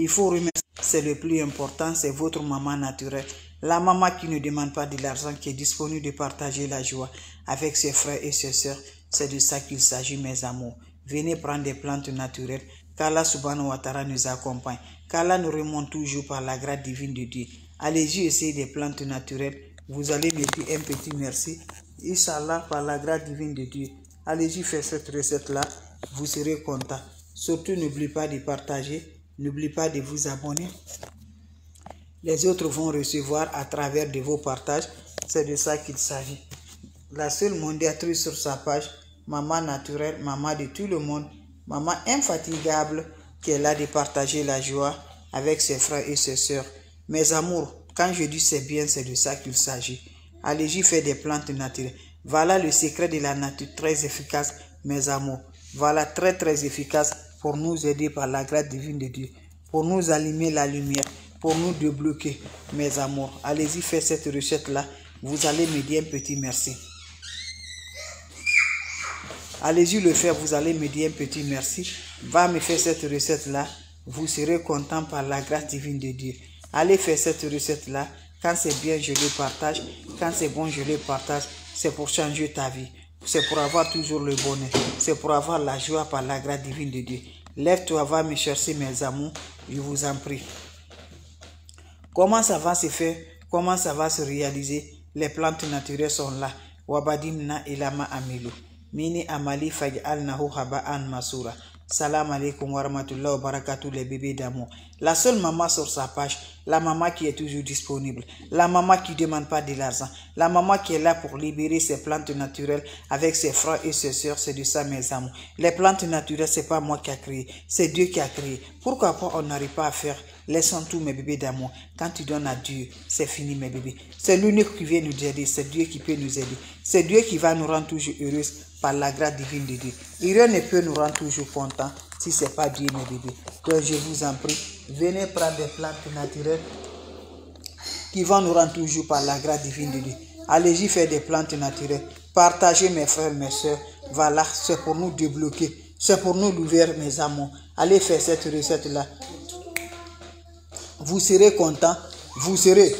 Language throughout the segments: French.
Il faut remercier, c'est le plus important, c'est votre maman naturelle. La maman qui ne demande pas de l'argent, qui est disponible de partager la joie avec ses frères et ses sœurs. C'est de ça qu'il s'agit, mes amours. Venez prendre des plantes naturelles. Qu'Allah subhanahu wa ta'ala nous accompagne. Qu'Allah nous remonte toujours par la grâce divine de Dieu. Allez-y, essayez des plantes naturelles. Vous allez me dire un petit merci. Inch'Allah, par la grâce divine de Dieu. Allez-y, faire cette recette-là. Vous serez content. Surtout, n'oubliez pas de partager. N'oubliez pas de vous abonner. Les autres vont recevoir à travers de vos partages. C'est de ça qu'il s'agit. La seule modératrice sur sa page, maman naturelle, maman de tout le monde, maman infatigable, qui est là de partager la joie avec ses frères et ses sœurs. Mes amours, quand je dis c'est bien, c'est de ça qu'il s'agit. Allez-y faire des plantes naturelles. Voilà le secret de la nature, très efficace, mes amours. Voilà, très efficace pour nous aider par la grâce divine de Dieu, pour nous allumer la lumière, pour nous débloquer, mes amours. Allez-y faire cette recette-là. Vous allez me dire un petit merci. Allez-y le faire, vous allez me dire un petit merci. Va me faire cette recette-là. Vous serez content par la grâce divine de Dieu. Allez faire cette recette-là. Quand c'est bien, je le partage. Quand c'est bon, je le partage. C'est pour changer ta vie. C'est pour avoir toujours le bonheur. C'est pour avoir la joie par la grâce divine de Dieu. Lève-toi, va me chercher, mes amours. Je vous en prie. Comment ça va se faire? Comment ça va se réaliser? Les plantes naturelles sont là. Wabadimna ilama amilu. Mini amali faj'alnahu haba'an masura. Salam alaikum wa rahmatullahi wa barakatuh, les bébés d'amour. La seule maman sur sa page, la maman qui est toujours disponible, la maman qui ne demande pas de l'argent, la maman qui est là pour libérer ses plantes naturelles avec ses frères et ses sœurs, c'est de ça, mes amours. Les plantes naturelles, c'est pas moi qui a créé, c'est Dieu qui a créé. Pourquoi pas on n'arrive pas à faire? Laissons tout, mes bébés d'amour. Quand tu donnes à Dieu, c'est fini, mes bébés. C'est l'unique qui vient nous aider, c'est Dieu qui peut nous aider. C'est Dieu qui va nous rendre toujours heureux par la grâce divine de Dieu. Rien ne peut nous rendre toujours contents si ce n'est pas Dieu, mes bébés. Donc je vous en prie, venez prendre des plantes naturelles qui vont nous rendre toujours par la grâce divine de Dieu. Allez-y faire des plantes naturelles. Partagez, mes frères, mes soeurs. Voilà, c'est pour nous débloquer. C'est pour nous l'ouvrir, mes amours. Allez faire cette recette-là. Vous serez contents. Vous serez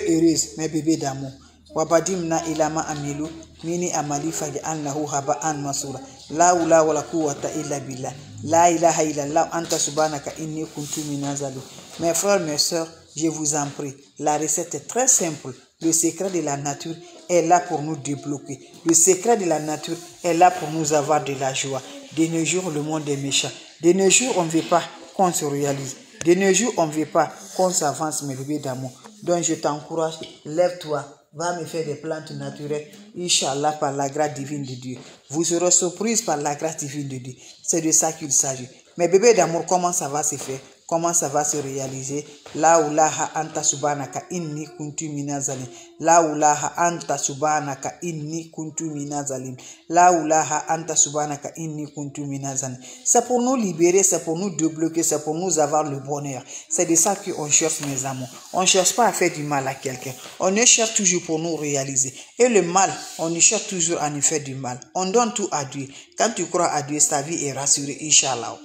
heureuse, mes bébés d'amour. Wabadimna ilama amilu. Mini amali faj'alnahu haba'an masura. La hawla wala quwwata illa billah. La ilaha illallah anta subhanaka inni kuntu minaz zalimin. Mes frères, mes sœurs, je vous en prie. La recette est très simple. Le secret de la nature est là pour nous débloquer. Le secret de la nature est là pour nous avoir de la joie. De nos jours, le monde est méchant. De nos jours, on ne veut pas qu'on se réalise. De nos jours, on ne veut pas qu'on s'avance, mes bébés d'amour. Donc, je t'encourage, lève-toi. Va me faire des plantes naturelles, Inch'Allah, par la grâce divine de Dieu. Vous serez surprise par la grâce divine de Dieu. C'est de ça qu'il s'agit. Mais bébé d'amour, comment ça va se faire? Comment ça va se réaliser? La ulaha anta subhanaka inni kuntu minazalim. La ulaha anta subhanaka inni kuntu minazalim. La ulaha anta subhanaka inni kuntu minazalim. C'est pour nous libérer, c'est pour nous débloquer, c'est pour nous avoir le bonheur. C'est de ça qu'on cherche, mes amours. On ne cherche pas à faire du mal à quelqu'un. On ne cherche toujours pour nous réaliser. Et le mal, on ne cherche toujours à nous faire du mal. On donne tout à Dieu. Quand tu crois à Dieu, ta vie est rassurée, Inch'Allah.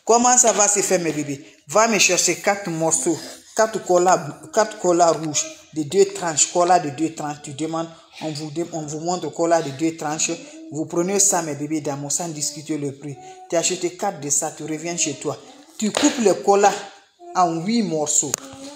Comment ça va se faire, mes bébés? Va me chercher 4 morceaux, 4 colas rouges de 2 tranches, colas de 2 tranches. Tu demandes, on vous montre colas de 2 tranches. Vous prenez ça, mes bébés d'amour, sans discuter le prix. Tu achètes 4 de ça, tu reviens chez toi. Tu coupes le cola en 8 morceaux.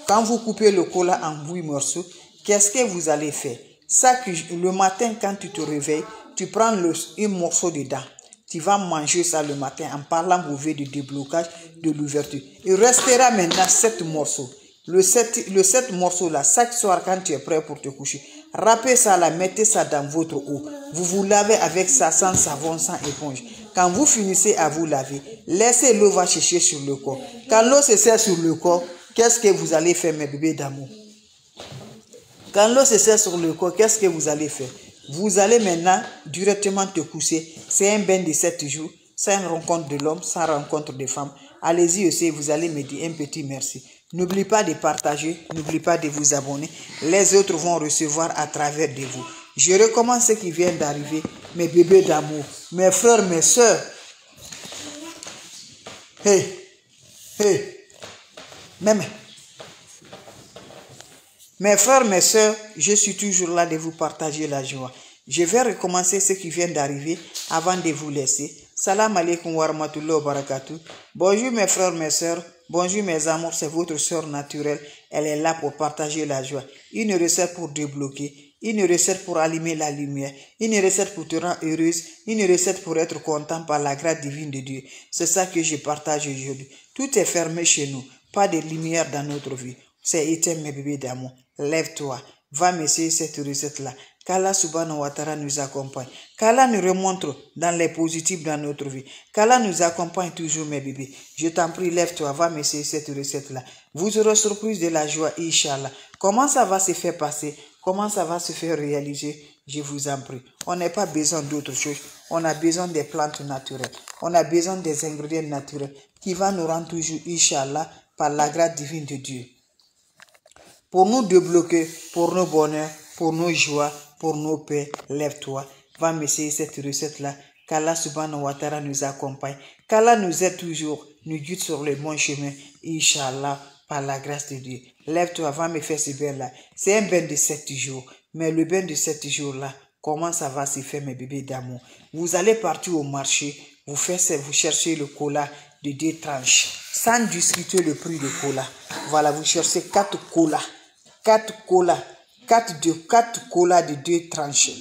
Quand vous coupez le cola en 8 morceaux, qu'est-ce que vous allez faire? Ça, le matin, quand tu te réveilles, tu prends un morceau dedans. Tu vas manger ça le matin en parlant au de déblocage, de l'ouverture. Il restera maintenant 7 morceaux. Le 7 morceaux là, chaque soir quand tu es prêt pour te coucher, râpez ça là, mettez ça dans votre eau. Vous vous lavez avec ça sans savon, sans éponge. Quand vous finissez à vous laver, laissez l'eau va chercher sur le corps. Quand l'eau se sert sur le corps, qu'est-ce que vous allez faire, mes bébés d'amour? Quand l'eau se sert sur le corps, qu'est-ce que vous allez faire? Vous allez maintenant directement te coucher. C'est un bain de 7 jours, sans rencontre de l'homme, sans rencontre de femme. Allez-y aussi, vous allez me dire un petit merci. N'oubliez pas de partager, n'oubliez pas de vous abonner. Les autres vont recevoir à travers de vous. Je recommence ce qui vient d'arriver, mes bébés d'amour, mes frères, mes soeurs. Hey, Hey, même. Mes frères, mes sœurs, je suis toujours là de vous partager la joie. Je vais recommencer ce qui vient d'arriver avant de vous laisser. Salam alaikum wa rahmatullahi wa barakatuh. Bonjour mes frères, mes sœurs. Bonjour mes amours, c'est votre sœur naturelle. Elle est là pour partager la joie. Une recette pour débloquer. Une recette pour allumer la lumière. Une recette pour te rendre heureuse. Une recette pour être content par la grâce divine de Dieu. C'est ça que je partage aujourd'hui. Tout est fermé chez nous. Pas de lumière dans notre vie. C'est éteint mes bébés d'amour. Lève-toi. Va m'essayer cette recette-là. Qu'Allah subhanahu wa ta'ala nous accompagne. Qu'Allah nous remontre dans les positifs dans notre vie. Qu'Allah nous accompagne toujours mes bébés. Je t'en prie, lève-toi, va m'essayer cette recette-là. Vous aurez surprise de la joie, Inch'Allah. Comment ça va se faire passer? Comment ça va se faire réaliser? Je vous en prie. On n'a pas besoin d'autre chose. On a besoin des plantes naturelles. On a besoin des ingrédients naturels qui vont nous rendre toujours, Inch'Allah, par la grâce divine de Dieu. Pour nous débloquer, pour nos bonheurs, pour nos joies, pour nos paix, lève-toi, va m'essayer cette recette-là. Qu'Allah subhanahu wa ta'ala nous accompagne. Qu'Allah nous aide toujours, nous guide sur le bon chemin, Inch'Allah, par la grâce de Dieu. Lève-toi, va me faire ce bain-là. C'est un bain de 7 jours. Mais le bain de 7 jours-là, comment ça va se faire, mes bébés d'amour? Vous allez partir au marché, vous cherchez le cola de 2 tranches, sans discuter le prix de cola. Voilà, vous cherchez 4 colas. 4 colas. 4 colas de 2 tranches.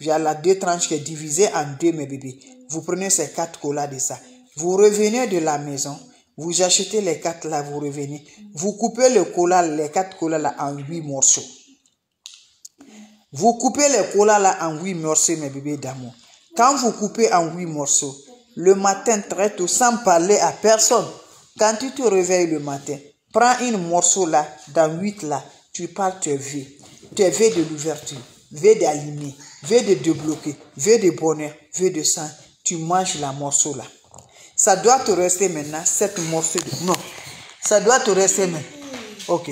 Voilà, 2 tranches qui est divisée en 2, mes bébés. Vous prenez ces 4 colas de ça. Vous revenez de la maison. Vous achetez les 4 là, vous revenez. Vous coupez le cola, les 4 colas là en 8 morceaux. Vous coupez les colas là en 8 morceaux, mes bébés d'amour. Quand vous coupez en 8 morceaux, le matin très tôt, sans parler à personne, quand tu te réveilles le matin, prends une morceau là, dans 8 là, tu parles tes vœux. Tes vœux de l'ouverture, vœux d'allumer, vœux de débloquer, vœux de bonheur, vœux de sang. Tu manges la morceau là. Ça doit te rester maintenant 7 morceaux. Non, ça doit te rester maintenant. Ok.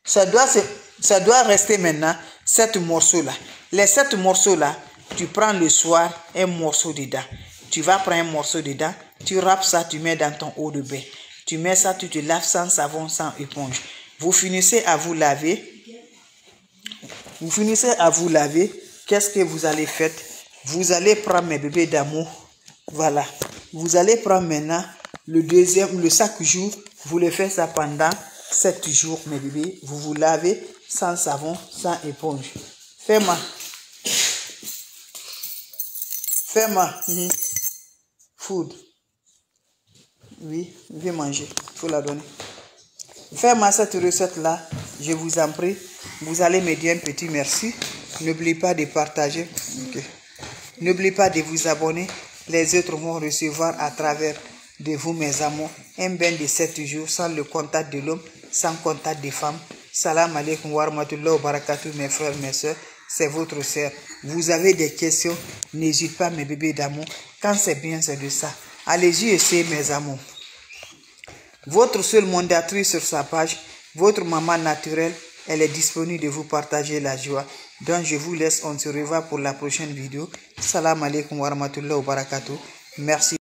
Ça doit rester maintenant 7 morceaux là. Les 7 morceaux là, tu prends le soir un morceau dedans. Tu vas prendre un morceau dedans, tu râpes ça, tu mets dans ton eau de bain. Tu mets ça, tu te laves sans savon, sans éponge. Vous finissez à vous laver. Vous finissez à vous laver. Qu'est-ce que vous allez faire? Vous allez prendre, mes bébés d'amour. Voilà. Vous allez prendre maintenant le 5 jours. Vous le faites ça pendant 7 jours, mes bébés. Vous vous lavez sans savon, sans éponge. Fais-moi. Fais-moi. Food. Oui, viens manger. Il faut la donner. Fais-moi cette recette-là. Je vous en prie. Vous allez me dire un petit merci. N'oubliez pas de partager. Okay. N'oubliez pas de vous abonner. Les autres vont recevoir à travers de vous, mes amours, un bain de 7 jours sans le contact de l'homme, sans contact des femmes. Salam alaikum wa rahmatullahi wa barakatuh, mes frères, mes soeurs. C'est votre sœur. Vous avez des questions, n'hésitez pas, mes bébés d'amour. Quand c'est bien, c'est de ça. Allez-y, essayez, mes amours. Votre seule mandatrice sur sa page, votre maman naturelle, elle est disponible de vous partager la joie. Donc je vous laisse, on se revoit pour la prochaine vidéo. Salam alaikum wa rahmatullahi wa barakatuh. Merci.